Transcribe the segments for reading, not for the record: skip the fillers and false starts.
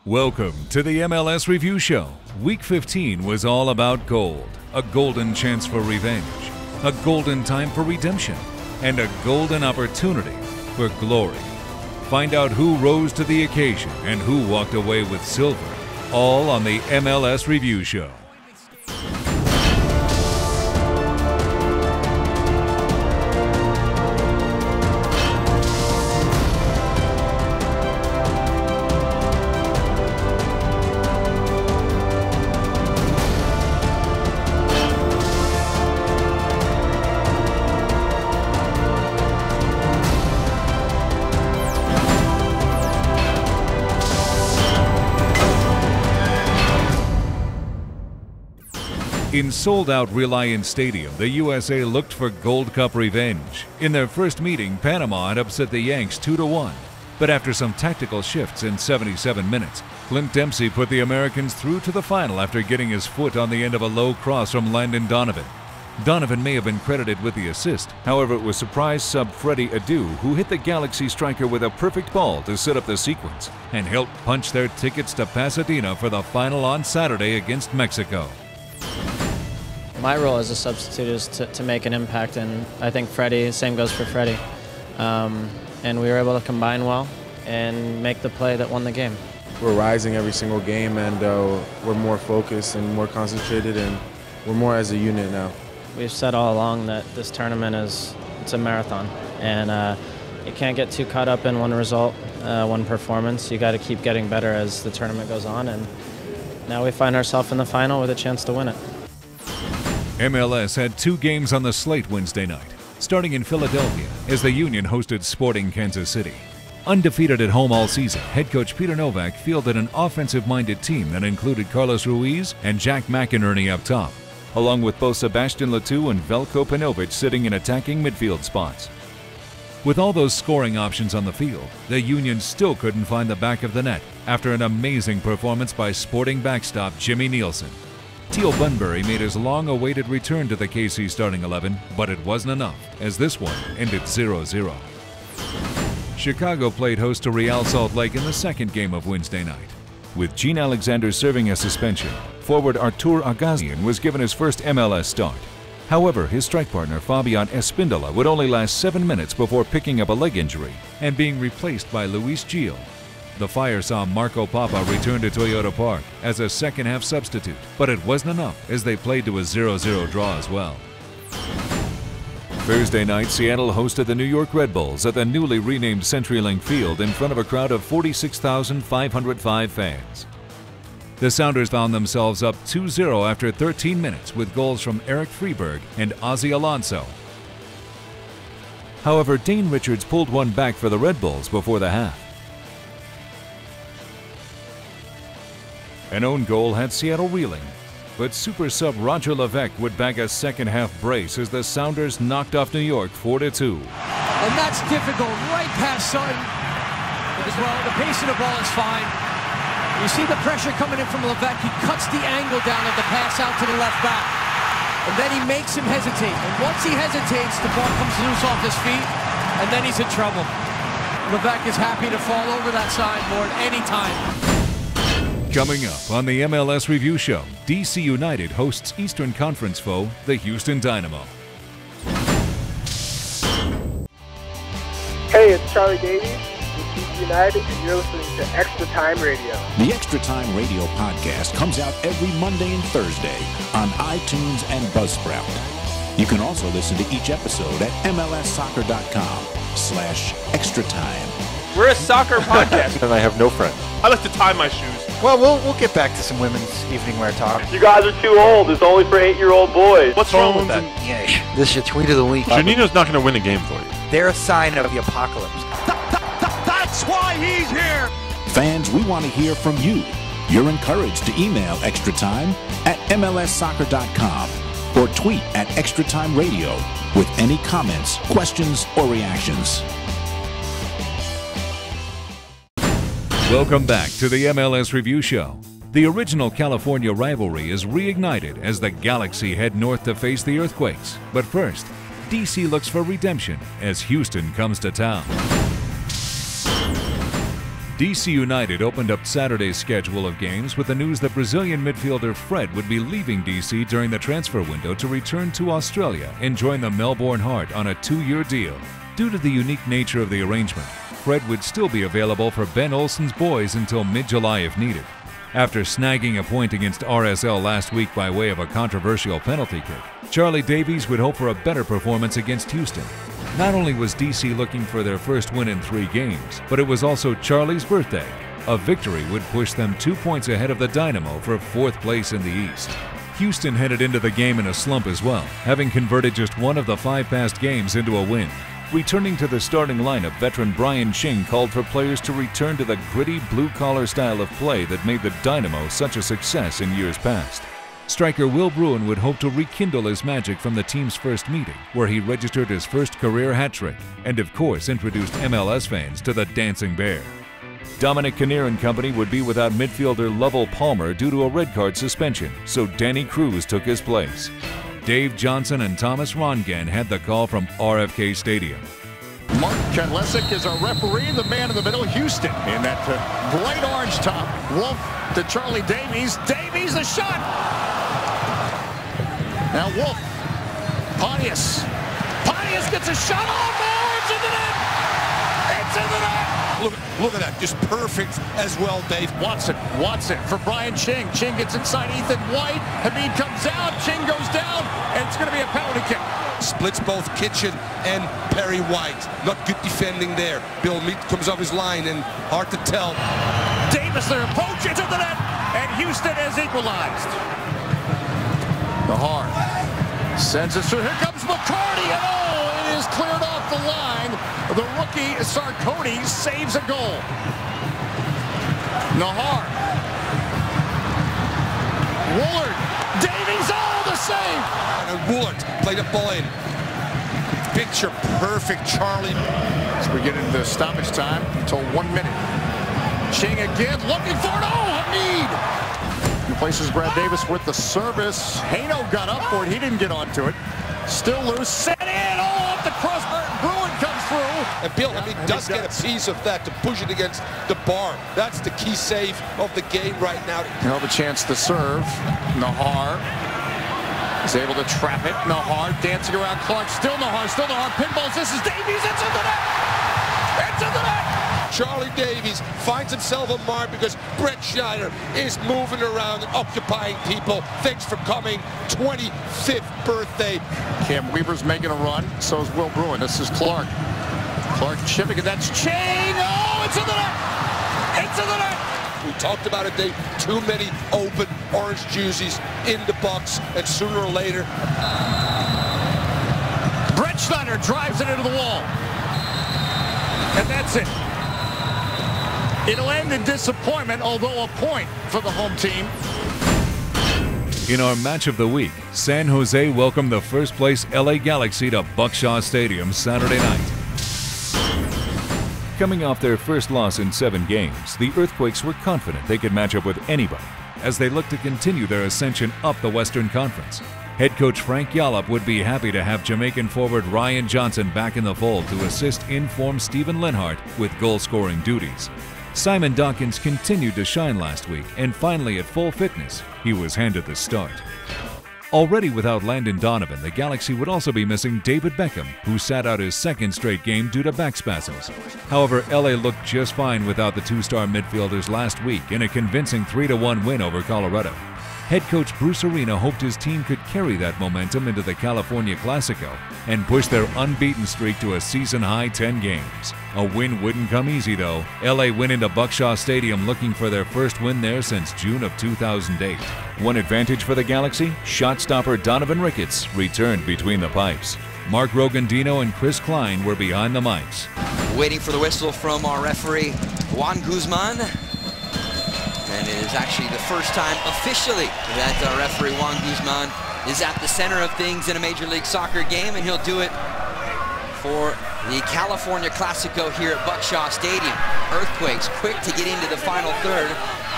Welcome to the MLS Review Show. Week 15 was all about gold, a golden chance for revenge, a golden time for redemption, and a golden opportunity for glory. Find out who rose to the occasion and who walked away with silver, all on the MLS Review Show. In sold-out Reliance Stadium, the USA looked for Gold Cup revenge. In their first meeting, Panama had upset the Yanks 2-1. But after some tactical shifts in 77 minutes, Clint Dempsey put the Americans through to the final after getting his foot on the end of a low cross from Landon Donovan. Donovan may have been credited with the assist. However, it was surprise sub Freddie Adu who hit the Galaxy striker with a perfect ball to set up the sequence and helped punch their tickets to Pasadena for the final on Saturday against Mexico. My role as a substitute is to make an impact, and I think Freddie, same goes for Freddie. And we were able to combine well and make the play that won the game. We're rising every single game, and we're more focused and more concentrated, and we're more as a unit now. We've said all along that this tournament it's a marathon, and you can't get too caught up in one result, one performance. You got to keep getting better as the tournament goes on, and now we find ourselves in the final with a chance to win it. MLS had two games on the slate Wednesday night, starting in Philadelphia as the Union hosted Sporting Kansas City. Undefeated at home all season, head coach Peter Novak fielded an offensive-minded team that included Carlos Ruiz and Jack McInerney up top, along with both Sebastian Letou and Veljko Panovic sitting in attacking midfield spots. With all those scoring options on the field, the Union still couldn't find the back of the net after an amazing performance by Sporting backstop Jimmy Nielsen. Teal Bunbury made his long-awaited return to the KC starting 11, but it wasn't enough, as this one ended 0-0. Chicago played host to Real Salt Lake in the second game of Wednesday night. With Gene Alexander serving a suspension, forward Artur Agassian was given his first MLS start. However, his strike partner Fabian Espindola would only last 7 minutes before picking up a leg injury and being replaced by Luis Gil. The Fire saw Marco Papa return to Toyota Park as a second-half substitute, but it wasn't enough as they played to a 0-0 draw as well. Thursday night, Seattle hosted the New York Red Bulls at the newly renamed CenturyLink Field in front of a crowd of 46,505 fans. The Sounders found themselves up 2-0 after 13 minutes with goals from Eric Freeberg and Ozzy Alonso. However, Dane Richards pulled one back for the Red Bulls before the half. An own goal had Seattle reeling, but super sub Roger Levesque would bag a second-half brace as the Sounders knocked off New York 4-2. And that's difficult, right past Sutton as well. The pace of the ball is fine. You see the pressure coming in from Levesque. He cuts the angle down of the pass out to the left back. And then he makes him hesitate. And once he hesitates, the ball comes loose off his feet, and then he's in trouble. Levesque is happy to fall over that sideboard anytime. Coming up on the MLS Review Show, DC United hosts Eastern Conference foe, the Houston Dynamo. Hey, it's Charlie Davies with DC United, and you're listening to ExtraTime Radio. The ExtraTime Radio podcast comes out every Monday and Thursday on iTunes and Buzzsprout. You can also listen to each episode at mlssoccer.com/extratime. We're a soccer podcast. And I have no friends. I like to tie my shoes. Well, we'll get back to some women's evening wear talk. You guys are too old. It's only for 8-year-old boys. What's wrong with that? Yeah, this is your tweet of the week. Janino's not going to win a game for you. They're a sign of the apocalypse. That's why he's here! Fans, we want to hear from you. You're encouraged to email ExtraTime at mlssoccer.com or tweet at ExtraTime Radio with any comments, questions, or reactions. Welcome back to the MLS Review Show. The original California rivalry is reignited as the Galaxy head north to face the Earthquakes. But first, DC looks for redemption as Houston comes to town. DC United opened up Saturday's schedule of games with the news that Brazilian midfielder Fred would be leaving DC during the transfer window to return to Australia and join the Melbourne Heart on a 2-year deal. Due to the unique nature of the arrangement, Fred would still be available for Ben Olsen's boys until mid-July if needed. After snagging a point against RSL last week by way of a controversial penalty kick, Charlie Davies would hope for a better performance against Houston. Not only was DC looking for their first win in 3 games, but it was also Charlie's birthday. A victory would push them 2 points ahead of the Dynamo for 4th place in the East. Houston headed into the game in a slump as well, having converted just 1 of the 5 past games into a win. Returning to the starting lineup, veteran Brian Ching called for players to return to the gritty blue-collar style of play that made the Dynamo such a success in years past. Striker Will Bruin would hope to rekindle his magic from the team's first meeting, where he registered his first career hat-trick, and of course introduced MLS fans to the Dancing Bear. Dominic Kinnear and company would be without midfielder Lovell Palmer due to a red card suspension, so Danny Cruz took his place. Dave Johnson and Thomas Rongan had the call from RFK Stadium. Mark Kedlesic is our referee, the man in the middle, Houston. In that bright orange top, Wolf to Charlie Davies. Davies, a shot! Now Wolf, Pontius gets a shot off, it's in the net! It's in the net! Look at that, just perfect as well, Dave. Watson for Brian Ching. Ching gets inside Ethan White. Hamid comes out, Ching goes down, and it's going to be a penalty kick. Splits both Kitchen and Perry White. Not good defending there. Bill Mead comes off his line and hard to tell. Davis there, poach into the net, and Houston has equalized. The Hart sends it through. Here comes McCarty, and it is cleared off the line. The rookie Sarkody saves a goal. Nahar. Woolard. Davies, the save. And Woolard played a ball in. Picture perfect, Charlie. As we get into stoppage time until 1 minute. Ching again, looking for it. Hamid. Replaces Brad Davis with the service. Haino got up for it. He didn't get onto it. Still loose. Set in. Off the crossbar. Bruin comes through. And Bill Hamid does get a piece of that to push it against the bar. That's the key save of the game right now. He'll have a chance to serve. Nahar is able to trap it. Nahar dancing around Clark. Still Nahar. Pinballs. This is Davies. It's in the net. It's in the net. Charlie Davies finds himself a mark because Brett Schneider is moving around and occupying people. Thanks for coming. 25th birthday. Cam Weaver's making a run. So is Will Bruin. This is Clark. Clark chipping, and that's Ching. It's in the net. It's in the net. We talked about it, Dave. Too many open orange jerseys in the box, and sooner or later. Brett Schneider drives it into the wall. And that's it. It'll end in disappointment, although a point for the home team. In our match of the week, San Jose welcomed the first-place LA Galaxy to Buckshaw Stadium Saturday night. Coming off their first loss in 7 games, the Earthquakes were confident they could match up with anybody as they looked to continue their ascension up the Western Conference. Head coach Frank Yallop would be happy to have Jamaican forward Ryan Johnson back in the fold to assist in-form Steven Lenhart with goal-scoring duties. Simon Dawkins continued to shine last week, and finally at full fitness, he was handed the start. Already without Landon Donovan, the Galaxy would also be missing David Beckham, who sat out his 2nd straight game due to back spasms. However, LA looked just fine without the 2-star midfielders last week in a convincing 3-1 win over Colorado. Head coach Bruce Arena hoped his team could carry that momentum into the California Clasico and push their unbeaten streak to a season-high 10 games. A win wouldn't come easy, though. LA went into Buckshaw Stadium looking for their first win there since June of 2008. One advantage for the Galaxy, shot stopper Donovan Ricketts returned between the pipes. Mark Rogandino and Chris Klein were behind the mics. Waiting for the whistle from our referee, Juan Guzman. And it is actually the first time officially that referee Juan Guzman is at the center of things in a Major League Soccer game, and he'll do it for the California Clasico here at Buckshaw Stadium. Earthquakes quick to get into the final third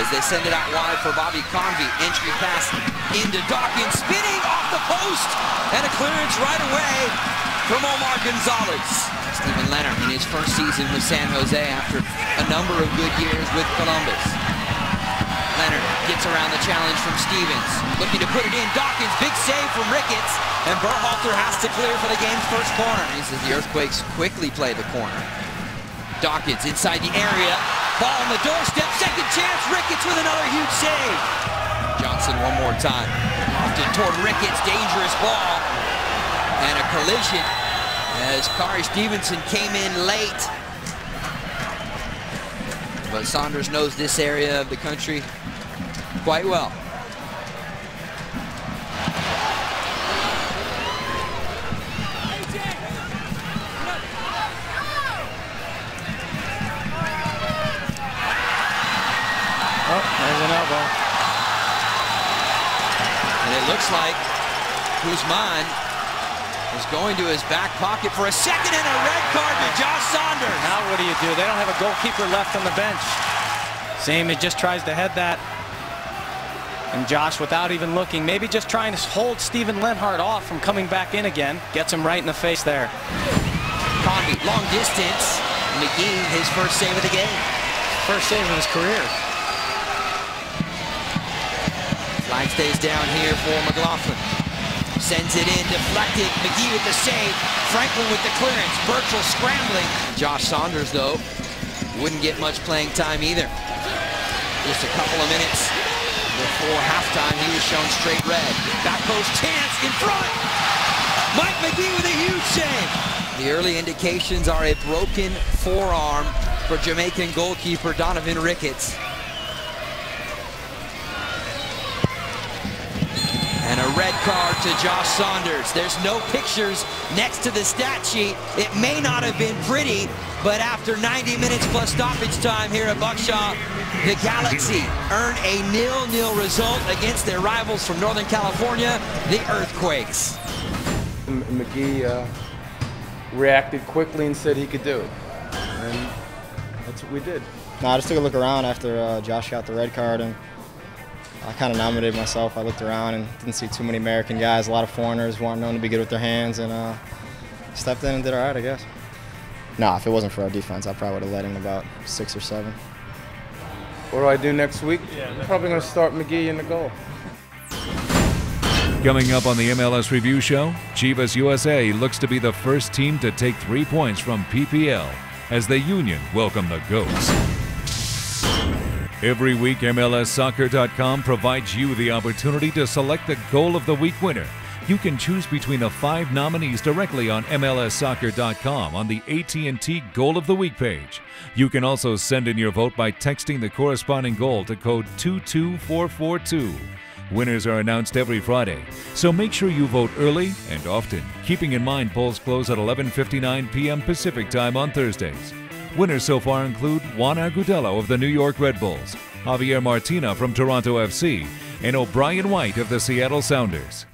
as they send it out wide for Bobby Convey. Entry pass into Dawkins, spinning off the post, and a clearance right away from Omar Gonzalez. Steven Leonard in his first season with San Jose after a number of good years with Columbus. Leonard gets around the challenge from Stevens, looking to put it in. Dawkins, big save from Ricketts, and Berhalter has to clear for the game's first corner. He says the Earthquakes quickly play the corner. Dawkins inside the area, ball on the doorstep, second chance, Ricketts with another huge save. Johnson one more time, lofted toward Ricketts, dangerous ball, and a collision as Kari Stevenson came in late. But Saunders knows this area of the country quite well. Oh, there's an elbow. And it looks like Guzman is going to his back pocket for a second, and a red card to Josh Saunders. Now what do you do? They don't have a goalkeeper left on the bench. Seaman just tries to head that. And Josh, without even looking, maybe just trying to hold Steven Lenhart off from coming back in again, gets him right in the face there. Convey, long distance. McGee, his first save of the game. First save of his career. Flag stays down here for McLaughlin. Sends it in, deflected. McGee with the save. Franklin with the clearance. Burchell scrambling. Josh Saunders, though, wouldn't get much playing time either. Just a couple of minutes before halftime, he was shown straight red. Back post chance in front. Mike McGee with a huge save. The early indications are a broken forearm for Jamaican goalkeeper Donovan Ricketts. And a red card to Josh Saunders. There's no pictures next to the stat sheet. It may not have been pretty, but after 90 minutes plus stoppage time here at Buckshot, the Galaxy earn a 0-0 result against their rivals from Northern California, the Earthquakes. McGee reacted quickly and said he could do it, and that's what we did. No, I just took a look around after Josh got the red card, and I kind of nominated myself. I looked around and didn't see too many American guys, a lot of foreigners weren't known to be good with their hands, and stepped in and did all right, I guess. No, if it wasn't for our defense, I probably would have let in about 6 or 7. What do I do next week? I'm probably going to start McGee in the goal. Coming up on the MLS Review Show, Chivas USA looks to be the first team to take 3 points from PPL as the Union welcome the Goats. Every week, MLSsoccer.com provides you the opportunity to select the Goal of the Week winner. You can choose between the 5 nominees directly on MLSsoccer.com on the AT&T Goal of the Week page. You can also send in your vote by texting the corresponding goal to code 22442. Winners are announced every Friday, so make sure you vote early and often, keeping in mind polls close at 11:59 p.m. Pacific Time on Thursdays. Winners so far include Juan Agudelo of the New York Red Bulls, Javier Martina from Toronto FC, and O'Brien White of the Seattle Sounders.